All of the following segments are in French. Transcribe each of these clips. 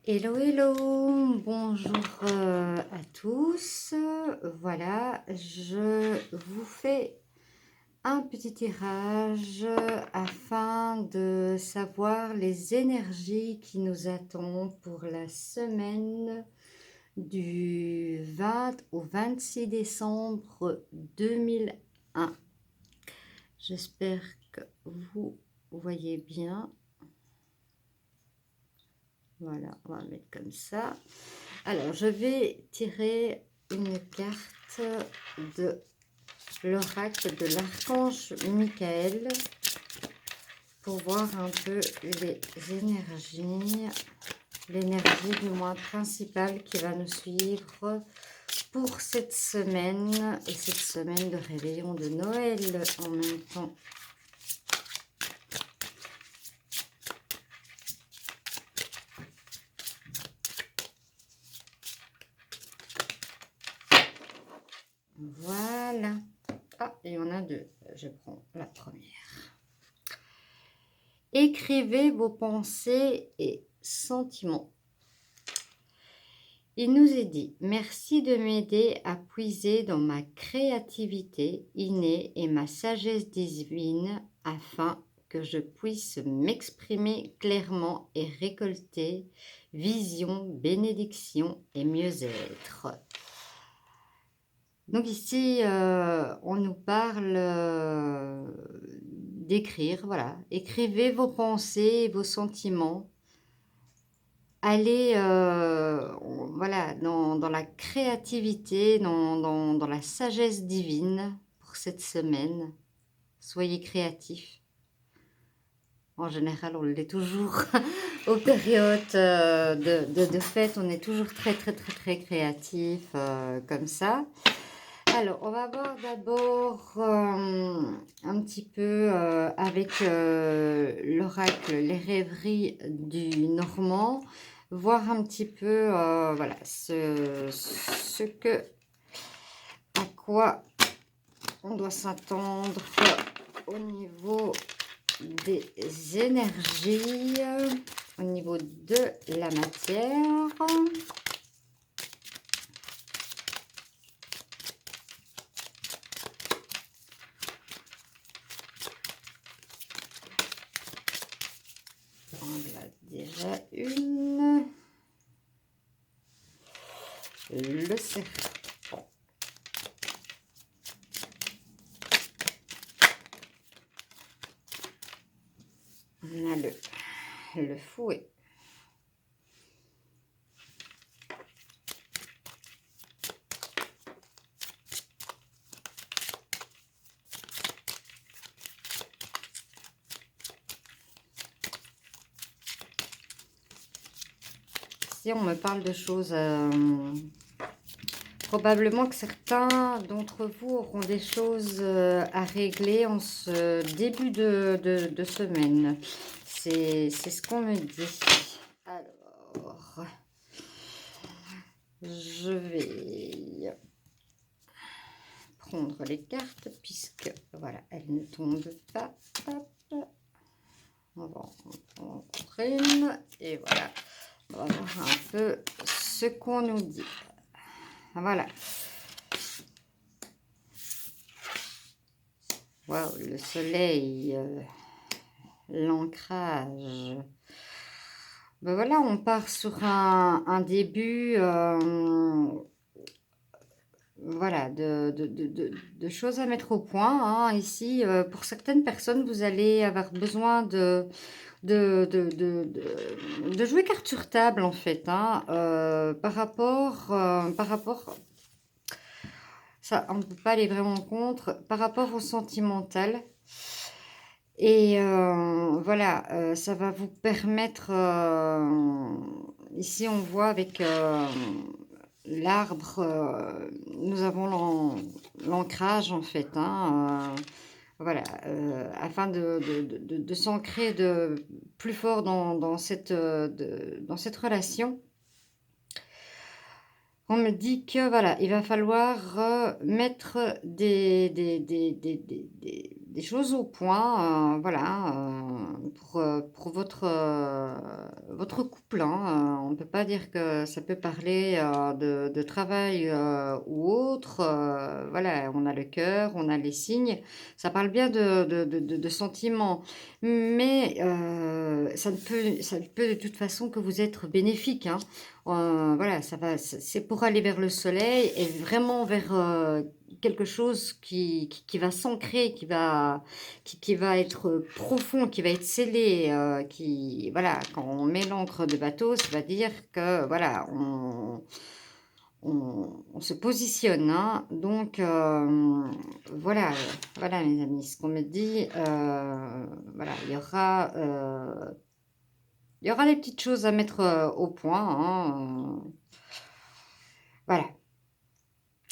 Hello, hello, bonjour à tous. Voilà, je vous fais un petit tirage afin de savoir les énergies qui nous attendent pour la semaine du 20 au 26 décembre 2001. J'espère que vous voyez bien. Voilà, on va mettre comme ça. Alors, je vais tirer une carte de l'oracle de l'archange Michael pour voir un peu les énergies, l'énergie du moins principale qui va nous suivre pour cette semaine et cette semaine de réveillon de Noël en même temps. Voilà. Ah, il y en a deux. Je prends la première. Écrivez vos pensées et sentiments. Il nous est dit, merci de m'aider à puiser dans ma créativité innée et ma sagesse divine afin que je puisse m'exprimer clairement et récolter vision, bénédiction et mieux-être. Donc ici, on nous parle d'écrire, voilà. Écrivez vos pensées et vos sentiments. Allez voilà, dans la créativité, dans la sagesse divine pour cette semaine. Soyez créatifs. En général, on l'est toujours aux périodes de fête. On est toujours très, très, très, très créatif comme ça. Alors, on va voir d'abord un petit peu avec l'oracle, les rêveries du Normand, voir un petit peu, voilà, ce que, à quoi on doit s'attendre au niveau des énergies, au niveau de la matière. On a déjà une. Le serpent. On a le fouet. Si on me parle de choses, probablement que certains d'entre vous auront des choses à régler en ce début de semaine. C'est ce qu'on me dit. Alors, je vais prendre les cartes puisque, voilà, elles ne tombent pas. Hop. On va en prendre une et voilà. On va voir un peu ce qu'on nous dit. Voilà. Waouh, le soleil, l'ancrage. Ben voilà, on part sur un début, voilà, de choses à mettre au point. Hein. Ici, pour certaines personnes, vous allez avoir besoin de jouer carte sur table, en fait, hein, par rapport, ça, on ne peut pas aller vraiment contre, par rapport au sentimental. Et voilà, ça va vous permettre, ici on voit avec l'arbre, nous avons l'ancrage en fait, hein, voilà, afin de s'ancrer plus fort dans cette relation. On me dit que voilà, il va falloir mettre des choses au point, voilà, pour votre couple, hein. On ne peut pas dire que ça peut parler, de travail, ou autre, voilà, on a le cœur, on a les signes. Ça parle bien de sentiments, mais ça ne peut de toute façon que vous être bénéfique, hein. Voilà, ça va c'est pour aller vers le soleil et vraiment vers, quelque chose qui va s'ancrer, qui va être profond, qui va être scellé, qui voilà, quand on met l'encre de bateau, ça veut dire que voilà, on se positionne, hein. Donc voilà, voilà mes amis, ce qu'on me dit, voilà, il y aura des petites choses à mettre, au point, hein, voilà.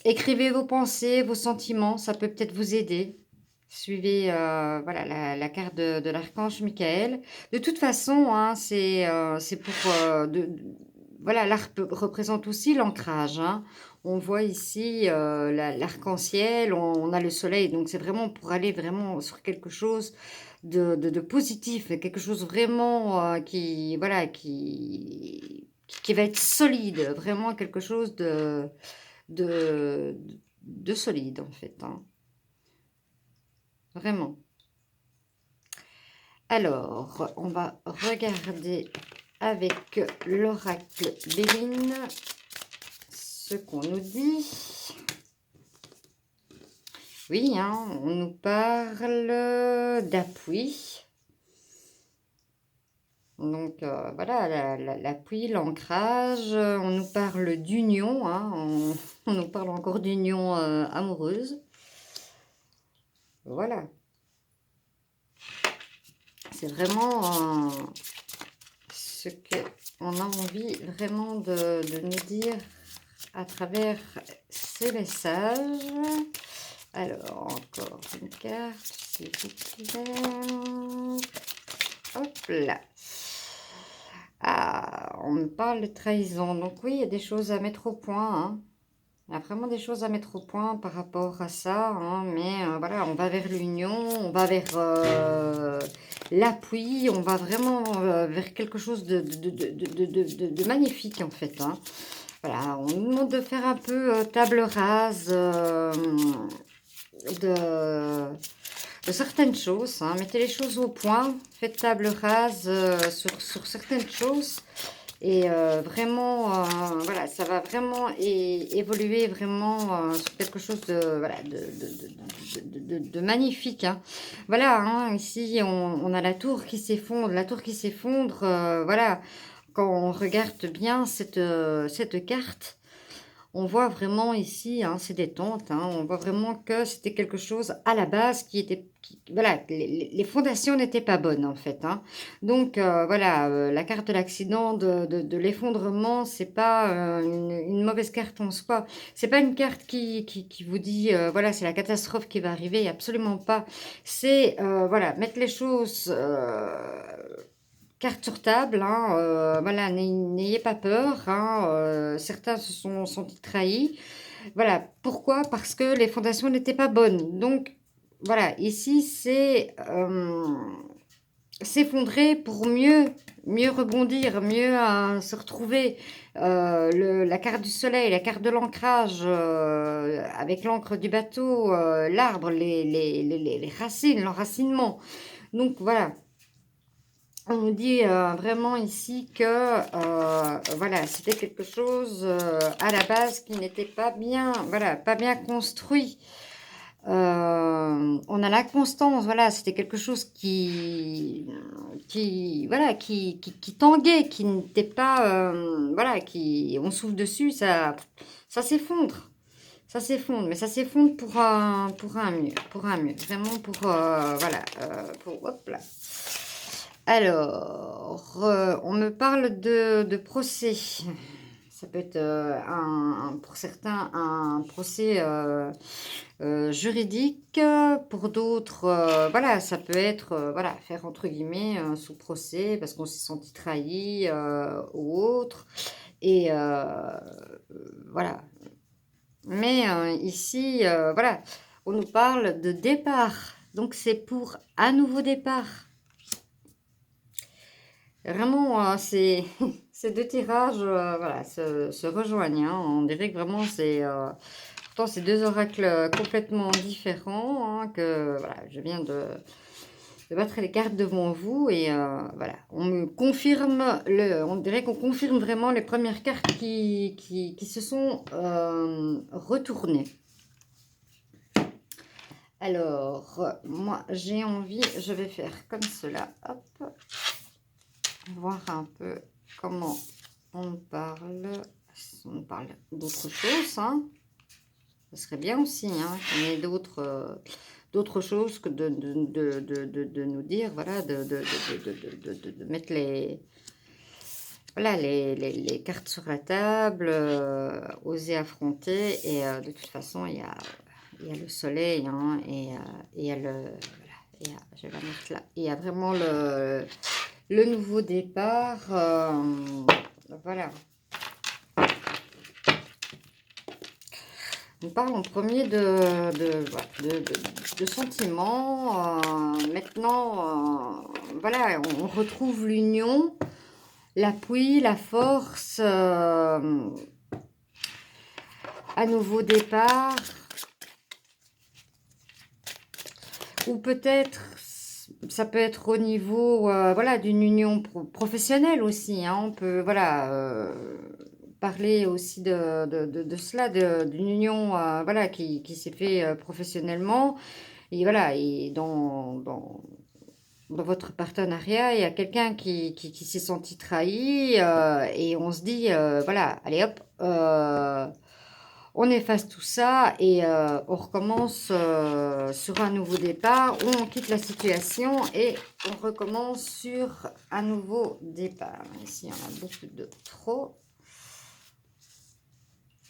Écrivez vos pensées, vos sentiments, ça peut peut-être vous aider. Suivez, voilà, la carte de l'archange Michael. De toute façon, hein, c'est pour, voilà, l'arc représente aussi l'ancrage, hein. On voit ici, l'arc-en-ciel, on a le soleil, donc c'est vraiment pour aller vraiment sur quelque chose de positif, quelque chose vraiment, qui voilà, qui va être solide, vraiment quelque chose de de solide, en fait, hein, vraiment. Alors, on va regarder avec l'oracle Béline ce qu'on nous dit. Oui, hein, on nous parle d'appui. Donc, voilà, l'appui, l'ancrage. On nous parle d'union, hein, on nous parle encore d'union amoureuse. Voilà. C'est vraiment ce qu'on a envie vraiment de nous dire à travers ces messages. Alors, encore une carte, s'il vous plaît. Hop là. Ah, on me parle de trahison. Donc oui, il y a des choses à mettre au point, hein. Il y a vraiment des choses à mettre au point par rapport à ça, hein, mais voilà, on va vers l'union, on va vers l'appui, on va vraiment vers quelque chose de magnifique en fait, hein. Voilà, on nous demande de faire un peu table rase de, de certaines choses, hein. Mettez les choses au point, faites table rase sur certaines choses. Et vraiment, voilà, ça va vraiment évoluer vraiment sur quelque chose de, voilà, de magnifique, hein. Voilà, hein, ici, on a la tour qui s'effondre, voilà. Quand on regarde bien cette carte, on voit vraiment ici, hein, c'est des tentes, hein, on voit vraiment que c'était quelque chose à la base voilà, que les fondations n'étaient pas bonnes en fait, hein. Donc voilà, la carte de l'accident, de l'effondrement, c'est pas une mauvaise carte en soi. C'est pas une carte qui vous dit, voilà, c'est la catastrophe qui va arriver, absolument pas. C'est, voilà, mettre les choses carte sur table, hein, voilà, n'ayez pas peur, hein, certains se sont sentis trahis. Voilà, pourquoi? Parce que les fondations n'étaient pas bonnes. Donc, voilà, ici, c'est s'effondrer pour mieux rebondir, mieux se retrouver. La carte du soleil, la carte de l'ancrage, avec l'encre du bateau, l'arbre, les racines, l'enracinement. Donc, voilà. On nous dit vraiment ici que voilà, c'était quelque chose à la base qui n'était pas bien, voilà, pas bien construit. On a la constance, voilà, c'était quelque chose voilà, qui tanguait, qui n'était pas, voilà, on souffle dessus, ça s'effondre. Ça s'effondre, mais ça s'effondre pour un mieux, vraiment pour, voilà, pour, hop là. Alors, on me parle de procès. Ça peut être pour certains un procès juridique. Pour d'autres, voilà, ça peut être voilà, faire entre guillemets sous procès parce qu'on s'est senti trahi ou autre. Et voilà. Mais ici, voilà, on nous parle de départ Donc, c'est pour un nouveau départ. Vraiment, ces deux tirages voilà, se rejoignent. Hein. On dirait que vraiment, pourtant, c'est deux oracles complètement différents. Hein, que voilà, je viens de battre les cartes devant vous. Et voilà, on me confirme, on dirait qu'on confirme vraiment les premières cartes qui se sont retournées. Alors, moi, j'ai envie, je vais faire comme cela. Hop. Voir un peu comment on parle. On parle d'autre chose. Hein. Ce serait bien aussi hein, qu'on ait d'autres choses que de nous dire. Voilà, de mettre voilà, les cartes sur la table, oser affronter. Et de toute façon, il y a le soleil hein, et il y a le... Voilà, je vais la mettre là. Il y a vraiment le nouveau départ. Voilà. On parle en premier de sentiments. Maintenant, voilà, on retrouve l'union, l'appui, la force, un nouveau départ. Ou peut-être, ça peut être au niveau voilà, d'une union professionnelle aussi. Hein. On peut voilà, parler aussi de cela, d'une union voilà, qui s'est fait professionnellement. Et voilà, et dans votre partenariat, il y a quelqu'un qui s'est senti trahi et on se dit, voilà, allez hop, on efface tout ça et on recommence sur un nouveau départ ou on quitte la situation et on recommence sur un nouveau départ. Ici, on a beaucoup de trop.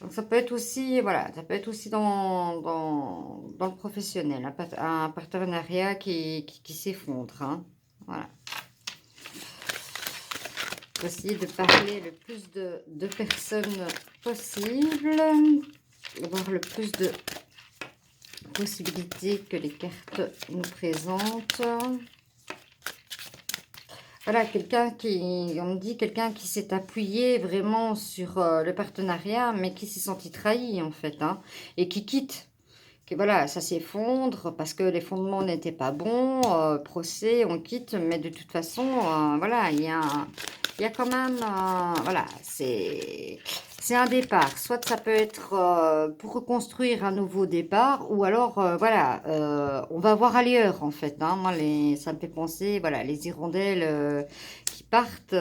Donc ça peut être aussi, voilà, ça peut être aussi dans le professionnel, un partenariat qui s'effondre. Hein. Voilà. Essayer de parler le plus de personnes possible, avoir le plus de possibilités que les cartes nous présentent. Voilà, on me dit quelqu'un qui s'est appuyé vraiment sur le partenariat, mais qui s'est senti trahi en fait, hein, et qui quitte. Que voilà, ça s'effondre parce que les fondements n'étaient pas bons, procès, on quitte, mais de toute façon, voilà, il y a quand même, voilà, c'est un départ. Soit ça peut être pour reconstruire un nouveau départ, ou alors, voilà, on va voir ailleurs, en fait. Hein. Moi, ça me fait penser, voilà, les hirondelles qui partent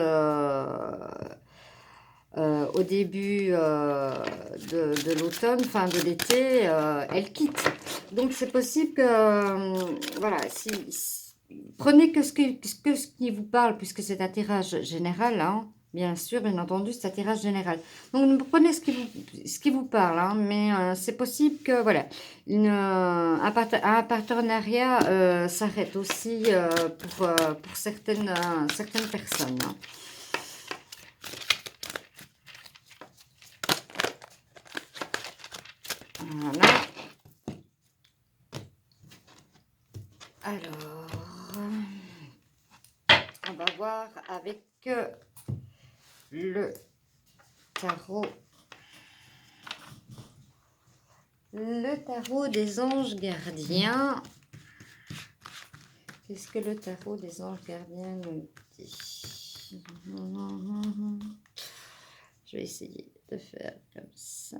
au début de l'automne, fin de l'été, elles quittent. Donc, c'est possible que, voilà, prenez que ce qui vous parle, puisque c'est un tirage général, hein. Bien sûr, bien entendu, c'est un tirage général. Donc, prenez ce qui vous parle, hein, mais c'est possible que, voilà, un partenariat s'arrête aussi pour certaines personnes. Hein. Voilà. Alors, on va voir avec le tarot. Le tarot des anges gardiens. Qu'est-ce que le tarot des anges gardiens nous dit? Je vais essayer de faire comme ça.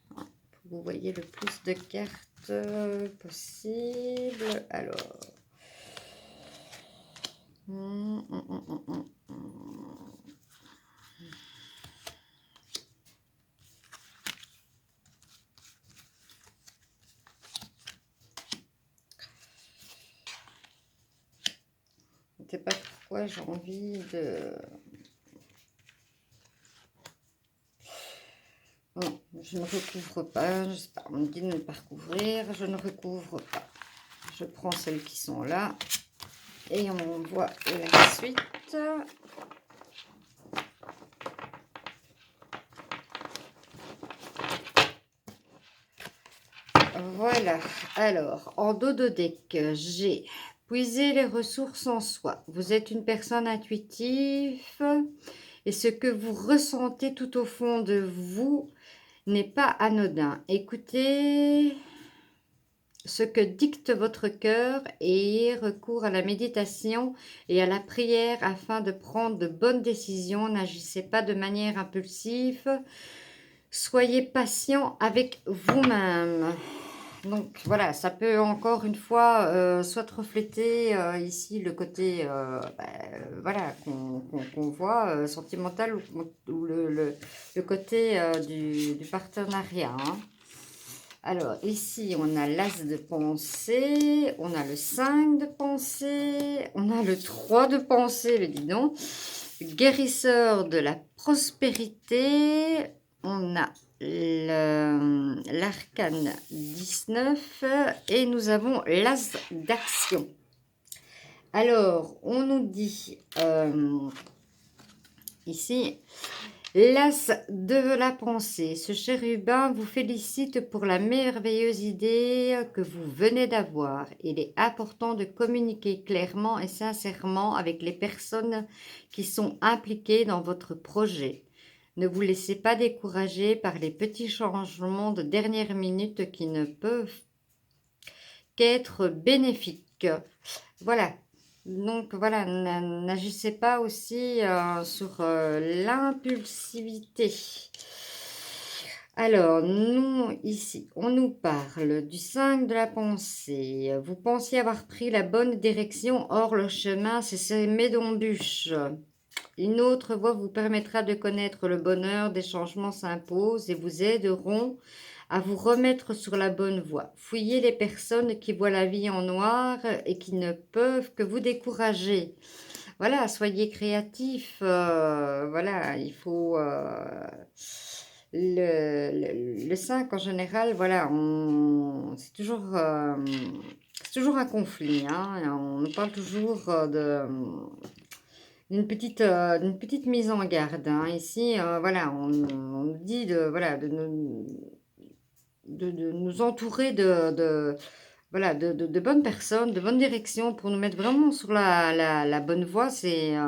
Pour que vous voyez le plus de cartes possible. Alors. Je ne sais pas pourquoi j'ai envie de... Non, je ne recouvre pas. Je sais pas, on me dit de ne pas recouvrir. Je ne recouvre pas. Je prends celles qui sont là. Et on voit la suite. Voilà. Alors, en dos de deck, j'ai puiser les ressources en soi. Vous êtes une personne intuitive et ce que vous ressentez tout au fond de vous n'est pas anodin. Écoutez ce que dicte votre cœur et ayez recours à la méditation et à la prière afin de prendre de bonnes décisions. N'agissez pas de manière impulsive. Soyez patient avec vous-même. Donc voilà, ça peut encore une fois soit refléter ici le côté voilà, qu'on voit sentimental ou le côté du partenariat. Hein. Alors ici on a l'as de pensée, on a le 5 de pensée, on a le 3 de pensée, mais dis donc, guérisseur de la prospérité, on a l'arcane 19 et nous avons l'as d'action. Alors, on nous dit ici, l'as de la pensée. Ce chérubin vous félicite pour la merveilleuse idée que vous venez d'avoir. Il est important de communiquer clairement et sincèrement avec les personnes qui sont impliquées dans votre projet. Ne vous laissez pas décourager par les petits changements de dernière minute qui ne peuvent qu'être bénéfiques. Voilà. Donc voilà, n'agissez pas aussi sur l'impulsivité. Alors, nous, ici, on nous parle du 5 de la pensée. Vous pensiez avoir pris la bonne direction, or le chemin s'est semé d'embûches. Une autre voie vous permettra de connaître le bonheur, des changements s'imposent et vous aideront à vous remettre sur la bonne voie. Fouillez les personnes qui voient la vie en noir et qui ne peuvent que vous décourager. Voilà, soyez créatifs. Voilà, il faut... le 5 en général, voilà, c'est toujours un conflit. Hein, on nous parle toujours d'une petite mise en garde. Hein. Ici, voilà, on nous dit voilà, de nous entourer voilà, de bonnes personnes, de bonnes directions pour nous mettre vraiment sur la bonne voie. C'est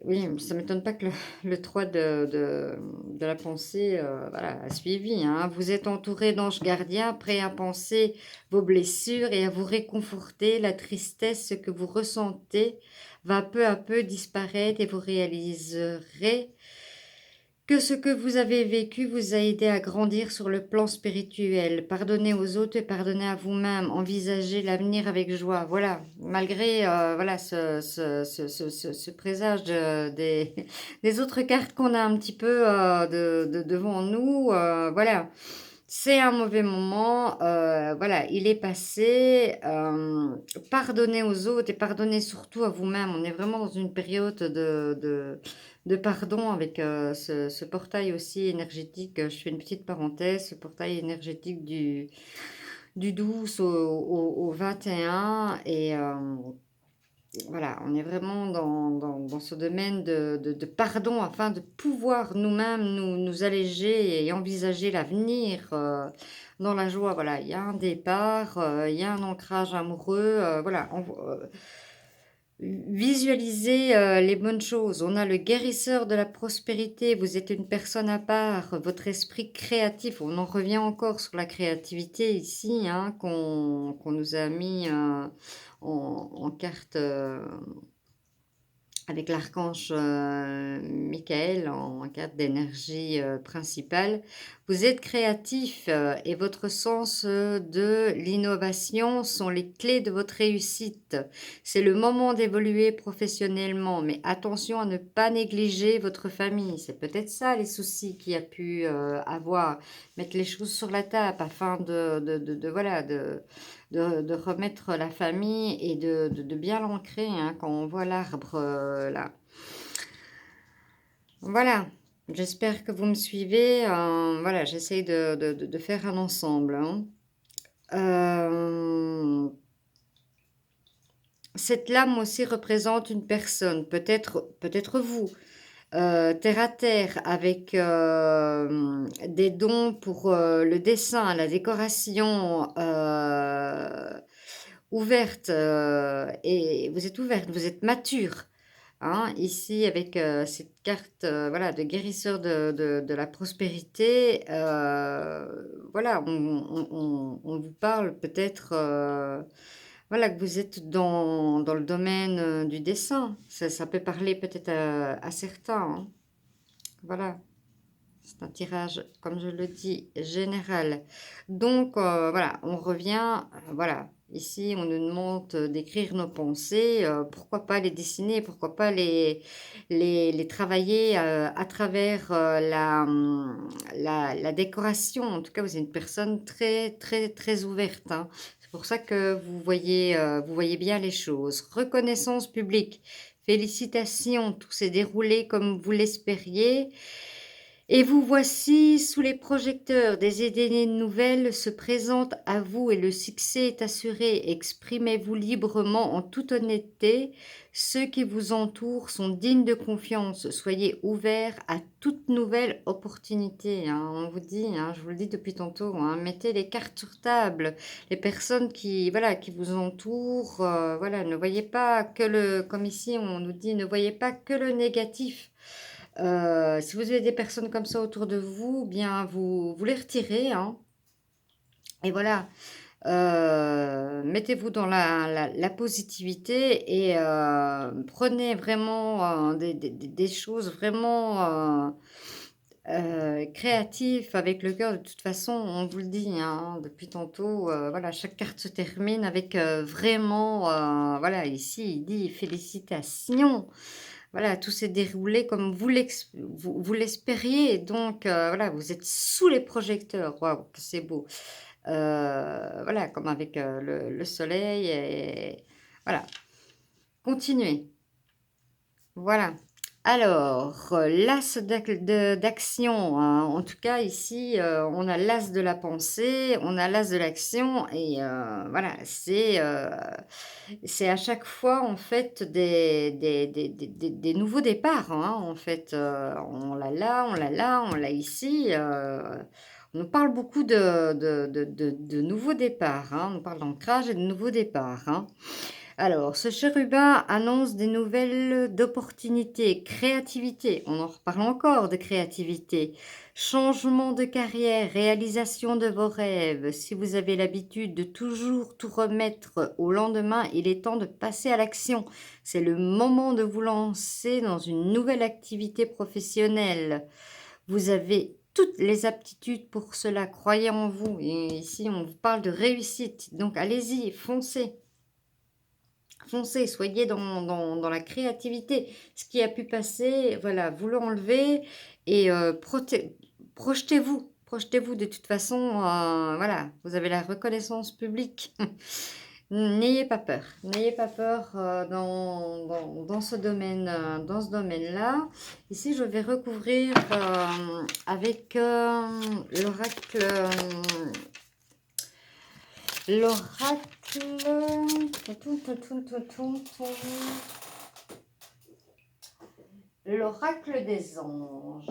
oui, ça ne m'étonne pas que le 3 de la pensée voilà, a suivi. Hein. Vous êtes entouré d'anges gardiens, prêts à penser vos blessures et à vous réconforter. La tristesse que vous ressentez va peu à peu disparaître et vous réaliserez que ce que vous avez vécu vous a aidé à grandir sur le plan spirituel. Pardonnez aux autres et pardonnez à vous-même. Envisagez l'avenir avec joie. Voilà, malgré voilà, ce présage des autres cartes qu'on a un petit peu devant nous. Voilà, c'est un mauvais moment. Voilà, il est passé. Pardonnez aux autres et pardonnez surtout à vous-même. On est vraiment dans une période de pardon avec ce portail aussi énergétique. Je fais une petite parenthèse, ce portail énergétique du 12 au 21. Et voilà, on est vraiment dans ce domaine de pardon afin de pouvoir nous-mêmes nous alléger et envisager l'avenir dans la joie. Voilà, il y a un départ, il y a un ancrage amoureux. Voilà, visualisez les bonnes choses. On a le guérisseur de la prospérité. Vous êtes une personne à part. Votre esprit créatif. On en revient encore sur la créativité ici, hein, qu'on nous a mis en carte avec l'archange Michael en carte d'énergie principale. Vous êtes créatif et votre sens de l'innovation sont les clés de votre réussite. C'est le moment d'évoluer professionnellement, mais attention à ne pas négliger votre famille. C'est peut-être ça les soucis qu'il y a pu avoir. Mettre les choses sur la table afin voilà, de remettre la famille et de bien l'ancrer hein, quand on voit l'arbre là. Voilà, j'espère que vous me suivez. Voilà, j'essaye de faire un ensemble. Hein. Cette lame aussi représente une personne, peut-être vous. terre à terre avec des dons pour le dessin, la décoration, ouverte, et vous êtes ouverte, vous êtes mature. Hein, ici, avec cette carte voilà, de guérisseur de la prospérité, voilà, on vous parle peut-être voilà, que vous êtes dans le domaine du dessin. Ça peut parler peut-être à certains. Hein. Voilà, c'est un tirage, comme je le dis, général. Donc, voilà, on revient, voilà. Ici, on nous demande d'écrire nos pensées. Pourquoi pas les dessiner, pourquoi pas les travailler à travers la décoration. En tout cas, vous êtes une personne très, très, très ouverte. Hein. C'est pour ça que vous voyez bien les choses. Reconnaissance publique. Félicitations, tout s'est déroulé comme vous l'espériez. Et vous voici sous les projecteurs, des idées nouvelles se présentent à vous et le succès est assuré. Exprimez-vous librement en toute honnêteté. Ceux qui vous entourent sont dignes de confiance. Soyez ouverts à toute nouvelle opportunité. Hein. On vous dit, hein, je vous le dis depuis tantôt, hein, mettez les cartes sur table. Les personnes qui, voilà, qui vous entourent, voilà, ne voyez pas que le, comme ici on nous dit, ne voyez pas que le négatif. Si vous avez des personnes comme ça autour de vous, bien vous les retirez, hein. Et voilà, mettez-vous dans la positivité et prenez vraiment des choses vraiment créatives avec le cœur. De toute façon, on vous le dit hein, depuis tantôt, voilà, chaque carte se termine avec vraiment, voilà, ici il dit félicitations. Voilà, tout s'est déroulé comme vous l'espériez. Donc, voilà, vous êtes sous les projecteurs. Waouh, que c'est beau. Voilà, comme avec le soleil. Et voilà, continuez. Voilà. Alors, l'as d'action, hein. En tout cas, ici, on a l'as de la pensée, on a l'as de l'action, et voilà, c'est à chaque fois, en fait, des nouveaux départs, hein, en fait. On l'a là, on l'a là, on l'a ici. On nous parle beaucoup de nouveaux départs, hein. On nous parle d'ancrage et de nouveaux départs, hein. Alors, ce chérubin annonce des nouvelles d'opportunités, créativité, on en reparle encore de créativité, changement de carrière, réalisation de vos rêves. Si vous avez l'habitude de toujours tout remettre au lendemain, il est temps de passer à l'action. C'est le moment de vous lancer dans une nouvelle activité professionnelle. Vous avez toutes les aptitudes pour cela, croyez en vous. Et ici, on vous parle de réussite, donc allez-y, foncez. Foncez, soyez dans la créativité. Ce qui a pu passer, voilà, vous l'enlevez et projetez-vous. Projetez-vous de toute façon, voilà, vous avez la reconnaissance publique. N'ayez pas peur. N'ayez pas peur dans ce domaine, dans ce domaine-là. Ici, je vais recouvrir avec l'oracle. L'oracle. L'oracle des anges.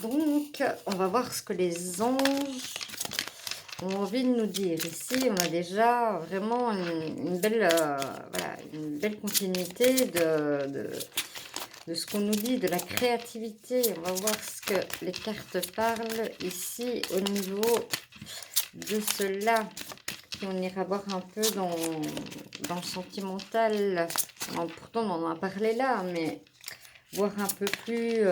Donc, on va voir ce que les anges ont envie de nous dire. Ici, on a déjà vraiment une belle, voilà, une belle continuité de ce qu'on nous dit, de la créativité. On va voir ce que les cartes parlent ici au niveau de cela. On ira voir un peu dans le sentimental. Alors, pourtant, on en a parlé là, mais voir un peu plus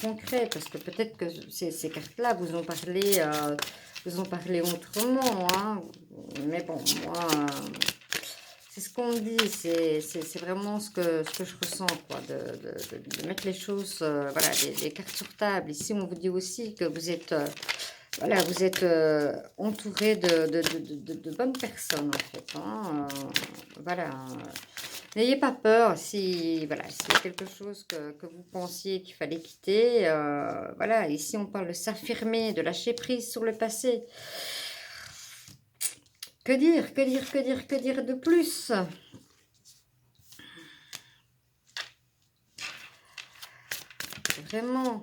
concret, parce que peut-être que ces cartes-là vous ont parlé autrement. Hein. Mais bon, moi, c'est ce qu'on me dit, c'est vraiment ce que je ressens, quoi, de mettre les choses, voilà, les cartes sur table. Ici, on vous dit aussi que vous êtes... voilà, vous êtes entouré de bonnes personnes, en fait. Hein, voilà. N'ayez pas peur si voilà, s'il y a quelque chose que vous pensiez qu'il fallait quitter. Voilà, ici, on parle de s'affirmer, de lâcher prise sur le passé. Que dire, que dire, que dire, que dire de plus ? vraiment,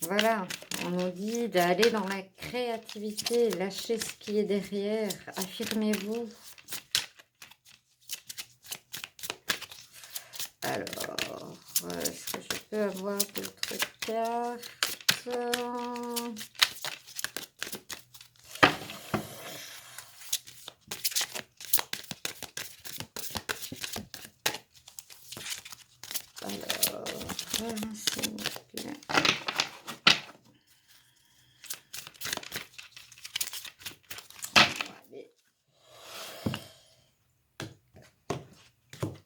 voilà, on nous dit d'aller dans la créativité, lâcher ce qui est derrière, affirmez-vous. Alors, est-ce que je peux avoir d'autres cartes? Alors, s'il vous plaît.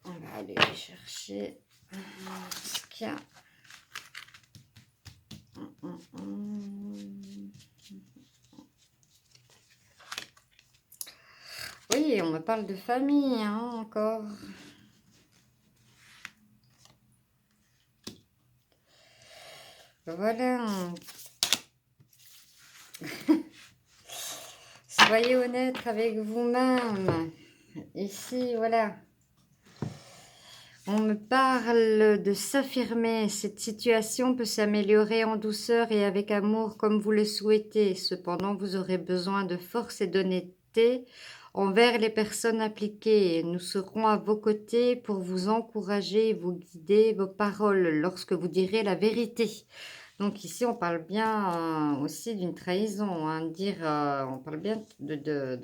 On va aller chercher ce qu'il y a. Oui, on me parle de famille, hein, encore. Voilà. Soyez honnête avec vous-même. Ici, voilà. On me parle de s'affirmer. Cette situation peut s'améliorer en douceur et avec amour comme vous le souhaitez. Cependant, vous aurez besoin de force et d'honnêteté envers les personnes impliquées. Nous serons à vos côtés pour vous encourager, vous guider vos paroles lorsque vous direz la vérité. Donc ici, on parle bien aussi d'une trahison, hein, on parle bien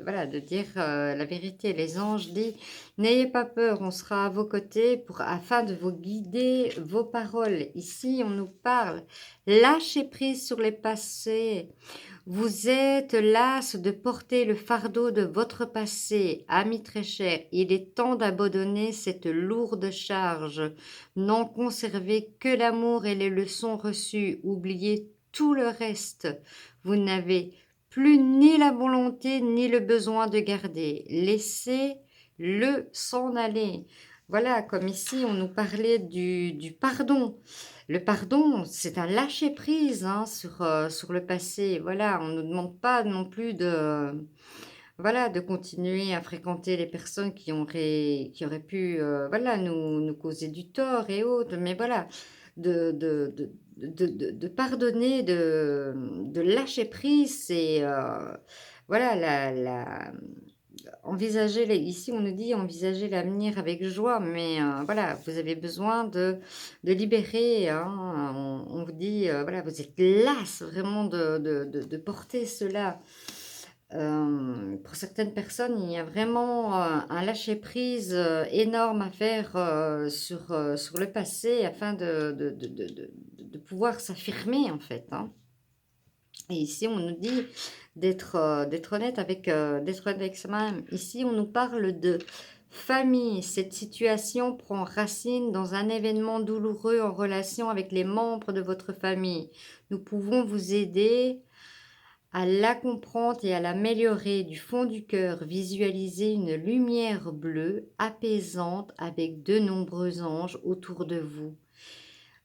voilà, de dire la vérité. Les anges disent, n'ayez pas peur, on sera à vos côtés afin de vous guider vos paroles. Ici, on nous parle, lâchez prise sur les passés. Vous êtes las de porter le fardeau de votre passé, amis très chers. Il est temps d'abandonner cette lourde charge. N'en conservez que l'amour et les leçons reçues. Oubliez tout le reste. Vous n'avez plus ni la volonté ni le besoin de garder. Laissez-le s'en aller. Voilà, comme ici, on nous parlait du pardon. Le pardon, c'est un lâcher-prise hein, sur le passé. Voilà, on ne nous demande pas non plus voilà, de continuer à fréquenter les personnes qui auraient pu voilà, nous causer du tort et autres. Mais voilà, de pardonner, de lâcher prise, c'est voilà, ici on nous dit envisager l'avenir avec joie, mais voilà, vous avez besoin de libérer, hein, on vous dit, voilà, vous êtes las vraiment de porter cela. Pour certaines personnes, il y a vraiment un lâcher-prise énorme à faire sur le passé afin de pouvoir s'affirmer en fait. Hein. Et ici, on nous dit d'être honnête d'être honnête avec soi-même. Ici, on nous parle de famille. Cette situation prend racine dans un événement douloureux en relation avec les membres de votre famille. Nous pouvons vous aider à la comprendre et à l'améliorer du fond du cœur. Visualisez une lumière bleue apaisante avec de nombreux anges autour de vous.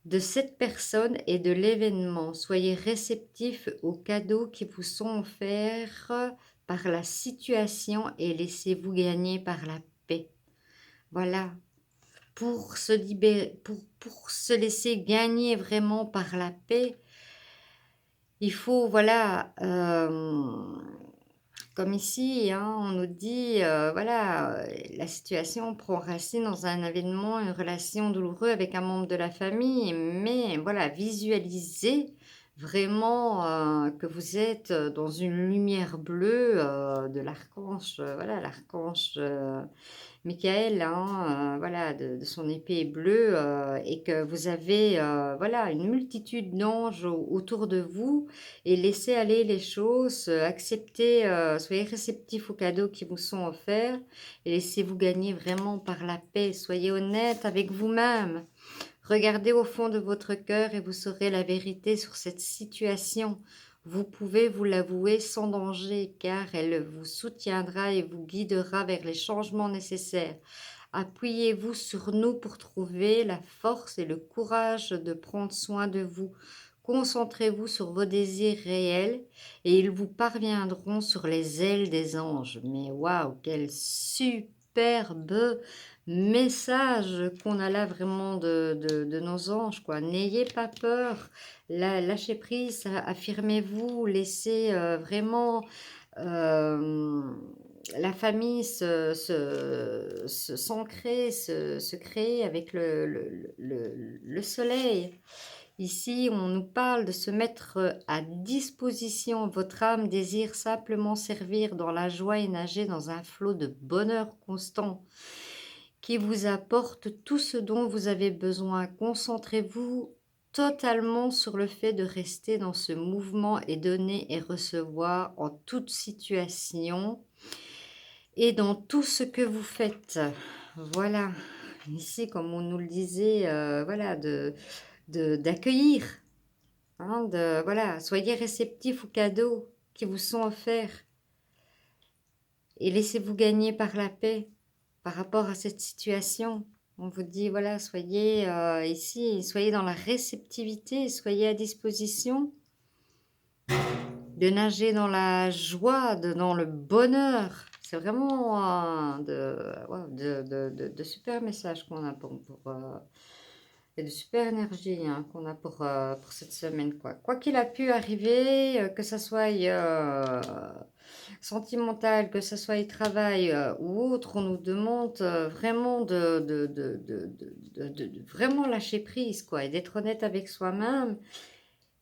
De cette personne et de l'événement, soyez réceptifs aux cadeaux qui vous sont offerts par la situation et laissez-vous gagner par la paix. Voilà, pour se libérer, pour se laisser gagner vraiment par la paix, il faut, voilà, comme ici, hein, on nous dit, voilà, la situation prend racine dans un événement, une relation douloureuse avec un membre de la famille, mais voilà, visualisez vraiment que vous êtes dans une lumière bleue de l'archange, voilà, l'archange Michael, hein, voilà, de son épée bleue, et que vous avez, voilà, une multitude d'anges autour de vous, et laissez aller les choses, acceptez, soyez réceptifs aux cadeaux qui vous sont offerts, et laissez-vous gagner vraiment par la paix. Soyez honnête avec vous-même. Regardez au fond de votre cœur et vous saurez la vérité sur cette situation. Vous pouvez vous l'avouer sans danger, car elle vous soutiendra et vous guidera vers les changements nécessaires. Appuyez-vous sur nous pour trouver la force et le courage de prendre soin de vous. Concentrez-vous sur vos désirs réels et ils vous parviendront sur les ailes des anges. Mais waouh, quel superbe message qu'on a là vraiment de nos anges, quoi. N'ayez pas peur, lâchez prise, affirmez-vous, laissez vraiment la famille s'ancrer, se créer avec le soleil. Ici, on nous parle de se mettre à disposition. Votre âme désire simplement servir dans la joie et nager dans un flot de bonheur constant qui vous apporte tout ce dont vous avez besoin. Concentrez-vous totalement sur le fait de rester dans ce mouvement et donner et recevoir en toute situation et dans tout ce que vous faites. Voilà. Ici, comme on nous le disait, voilà, d'accueillir. Hein, voilà, soyez réceptifs aux cadeaux qui vous sont offerts et laissez-vous gagner par la paix par rapport à cette situation. On vous dit, voilà, soyez ici, soyez dans la réceptivité, soyez à disposition de nager dans la joie, dans le bonheur. C'est vraiment ouais, de super messages qu'on a et de super énergie hein, qu'on a pour cette semaine. Quoi qu'il a pu arriver, que ça soit sentimental, que ça soit travail ou autre, on nous demande vraiment de vraiment lâcher prise, quoi, et d'être honnête avec soi-même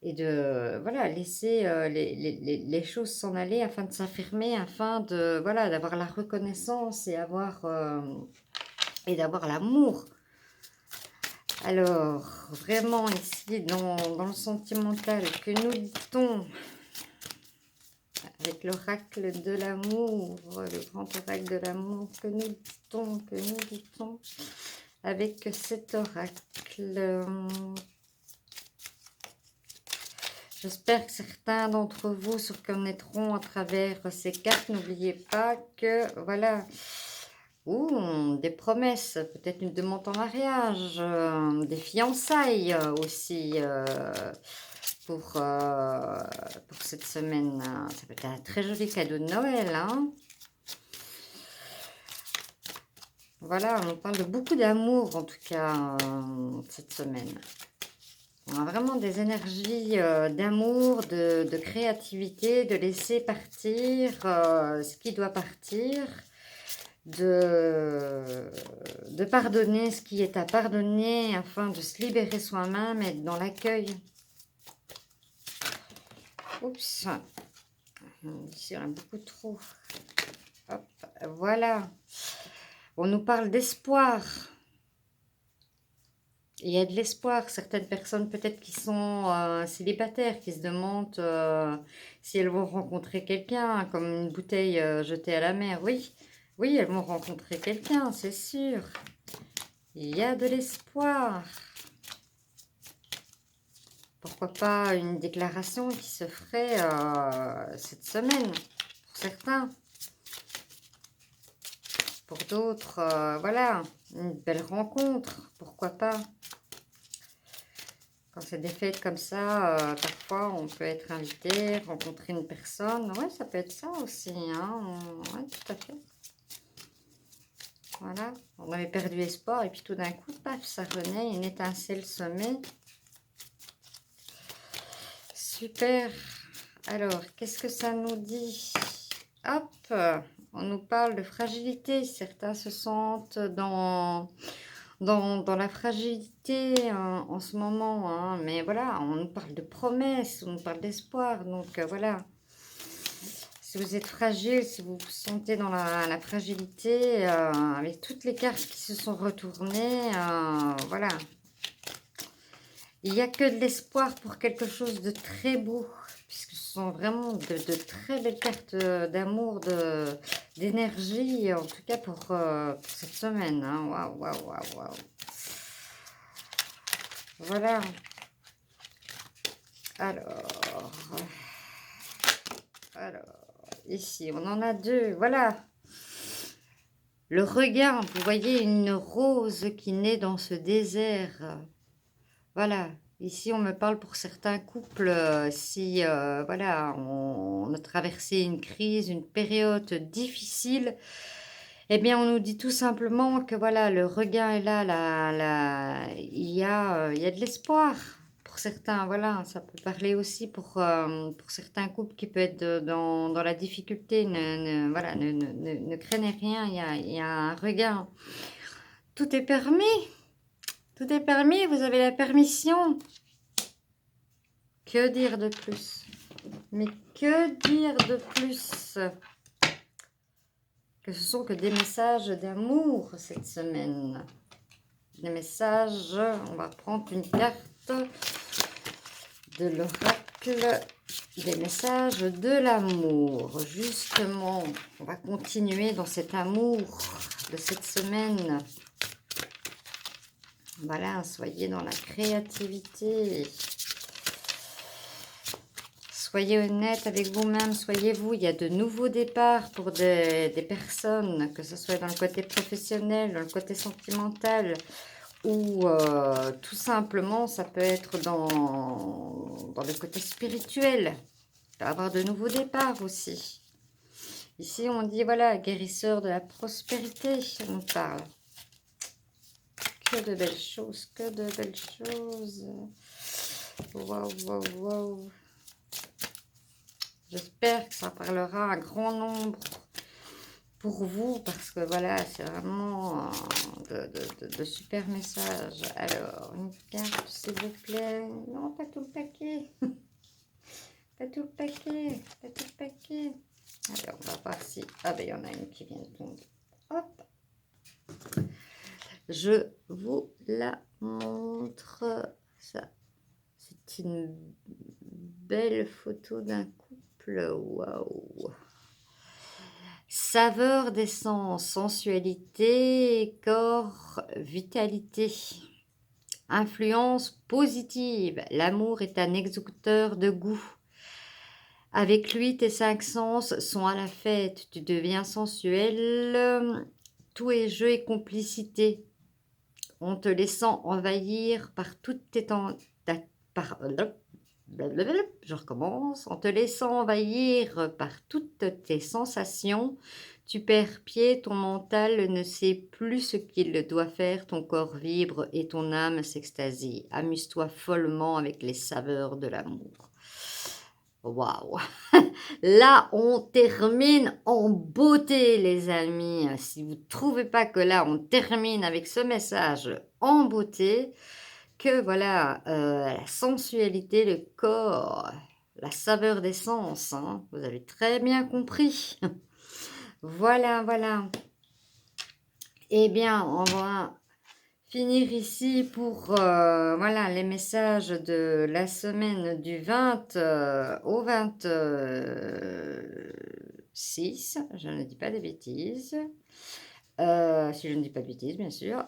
et de voilà laisser les choses s'en aller afin de s'affirmer, afin de voilà d'avoir la reconnaissance et d'avoir l'amour. Alors, vraiment ici, dans le sentimental, que nous dit-on avec l'oracle de l'amour, le grand oracle de l'amour, que nous dit-on avec cet oracle? J'espère que certains d'entre vous se reconnaîtront à travers ces cartes. N'oubliez pas que, voilà, des promesses, peut-être une demande en mariage, des fiançailles aussi pour cette semaine. Ça peut être un très joli cadeau de Noël. Hein. Voilà, on parle de beaucoup d'amour en tout cas cette semaine. On a vraiment des énergies d'amour, de créativité, de laisser partir ce qui doit partir. De pardonner ce qui est à pardonner afin de se libérer soi-même et être dans l'accueil. Oups, ici on a beaucoup trop. Hop, voilà. On nous parle d'espoir. Il y a de l'espoir. Certaines personnes peut-être qui sont célibataires, qui se demandent si elles vont rencontrer quelqu'un, comme une bouteille jetée à la mer. Oui. Oui, elles vont rencontrer quelqu'un, c'est sûr. Il y a de l'espoir. Pourquoi pas une déclaration qui se ferait cette semaine, pour certains. Pour d'autres, voilà, une belle rencontre, pourquoi pas. Quand c'est des fêtes comme ça, parfois on peut être invité, rencontrer une personne. Ouais, ça peut être ça aussi, hein. Ouais, tout à fait. Voilà, on avait perdu espoir et puis tout d'un coup, paf, ça renaît, une étincelle se met. Super. Alors, qu'est-ce que ça nous dit? Hop, on nous parle de fragilité. Certains se sentent dans la fragilité en ce moment. Hein. Mais voilà, on nous parle de promesses, on nous parle d'espoir. Donc, voilà. Si vous êtes fragile, si vous vous sentez dans la fragilité, avec toutes les cartes qui se sont retournées, voilà. Il n'y a que de l'espoir pour quelque chose de très beau, puisque ce sont vraiment de très belles cartes d'amour, d'énergie, en tout cas pour cette semaine. Hein. Waouh, waouh, waouh, waouh. Voilà. Alors, ici, on en a deux. Voilà. Le regain, vous voyez une rose qui naît dans ce désert. Voilà. Ici, on me parle pour certains couples, si voilà, on a traversé une crise, une période difficile, Eh bien, on nous dit tout simplement que voilà, le regain est là, il y a de l'espoir pour certains. Voilà, ça peut parler aussi pour certains couples qui peuvent être dans la difficulté. Voilà, ne craignez rien, il y a un regain. Tout est permis, tout est permis, vous avez la permission. Que dire de plus? Mais que dire de plus? Que ce sont que des messages d'amour cette semaine. Des messages, on va prendre une carte de l'oracle, des messages de l'amour. Justement, on va continuer dans cet amour de cette semaine. Voilà, soyez dans la créativité. Soyez honnête avec vous-même, soyez vous. Il y a de nouveaux départs pour des personnes, que ce soit dans le côté professionnel, dans le côté sentimental, ou tout simplement, ça peut être dans le côté spirituel. Il peut y avoir de nouveaux départs aussi. Ici, on dit, voilà, guérisseur de la prospérité, on nous parle. Que de belles choses, que de belles choses. Waouh, waouh, waouh. J'espère que ça parlera à grand nombre pour vous, parce que voilà, c'est vraiment de super messages. Alors, une carte, s'il vous plaît. Non, pas tout le paquet. Pas tout le paquet. Pas tout le paquet. Alors, on va voir si... Ah ben, il y en a une qui vient de tomber. Hop. Je vous la montre. Ça, c'est une belle photo d'un couple. Waouh! Saveur d'essence, sensualité, corps, vitalité. Influence positive. L'amour est un exécuteur de goût. Avec lui, tes 5 sens sont à la fête. Tu deviens sensuel. Tout est jeu et complicité. En te laissant envahir par toutes tes je recommence. En te laissant envahir par toutes tes sensations, tu perds pied, ton mental ne sait plus ce qu'il doit faire, ton corps vibre et ton âme s'extasie. Amuse-toi follement avec les saveurs de l'amour. Waouh! Là, on termine en beauté, les amis. Si vous ne trouvez pas que là, on termine avec ce message en beauté, que voilà, la sensualité, le corps, la saveur des sens, hein, vous avez très bien compris. Voilà, voilà. Eh bien, on va finir ici pour voilà, les messages de la semaine du 20 au 26. Je ne dis pas de bêtises. Si je ne dis pas de bêtises, bien sûr.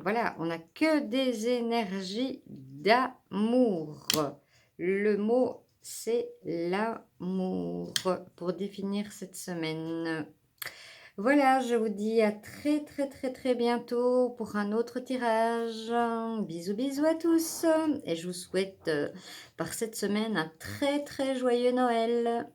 Voilà, on n'a que des énergies d'amour. Le mot, c'est l'amour pour définir cette semaine. Voilà, je vous dis à très très très très bientôt pour un autre tirage. Bisous bisous à tous et je vous souhaite par cette semaine un très très joyeux Noël.